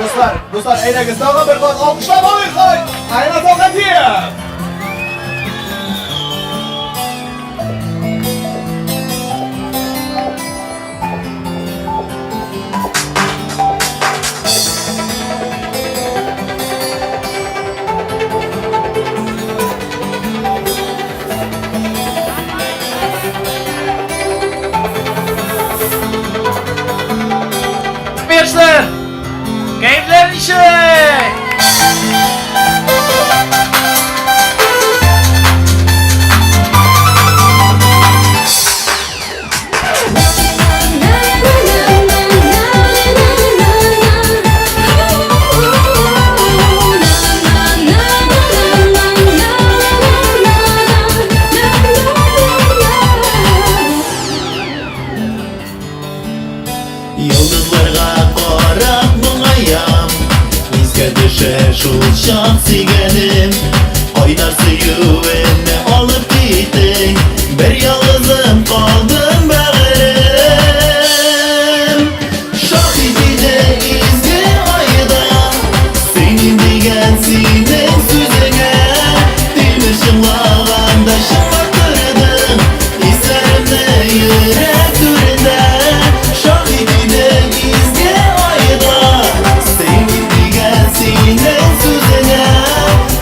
Dostlar, eynəginizdə olan bir qat alqışlamalıyıq, ayna toxatıyıq. Gençler, keyiflerin işi. Yıldızlarga qarab muğayam Bizge düşer şu şan sigenim Oynar suyuvenni alıp gittin Bir yalnızım kaldım bağırım Şahidine izgi ayda Senin digen senin süzüne Dilmi şımlağanda şımartırdım Hislerimde yürek türünde Şahidine izgi ayda Senin digen senin süzüne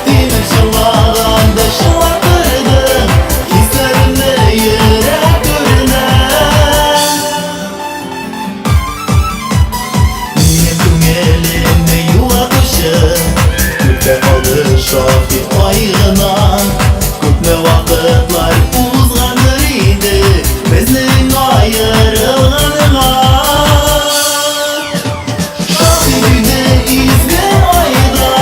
Dilmi şımlağanda şımartırdım Hislerimde yürek türünde Niye tüngelimde yuva kışı Küpe alır şahit ayrına Küpe vakitler uzanır idi Bizning ayrılığına Şahidine izgi ayda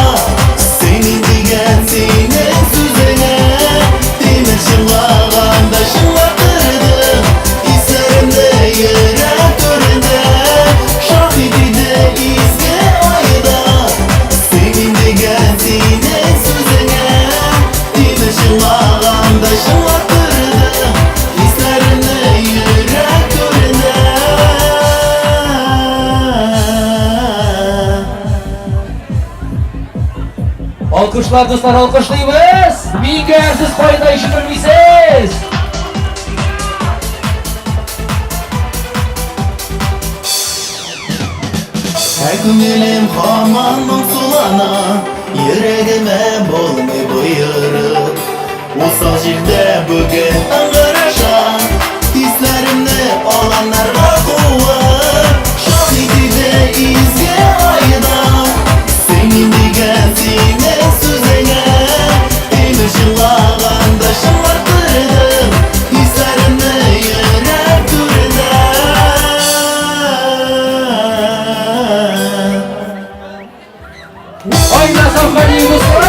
Senin digen senin süzüne Demir şımlağanda şımlatırdım Hislerimde yürek töründe Şahidine izgi ayda Senin digen senin süzüne Demir şımlağanda şımlatırdım Hislerimde yürek töründe Alkışlar dostlar, alkışlayımız. Mingersiz fayda işi bilmeysiz. Ko'nglim hamon sulana Yuragime bo'lmay buyurib O'sal yerda bugun ag'arashan Hislarimni olamlarga quvvat Shohidida izgi ayda Senin degan sening so'zingga Demir shillag'anda shimartirdim Hislarimni yurak turida Oynasam ben yıldızlar.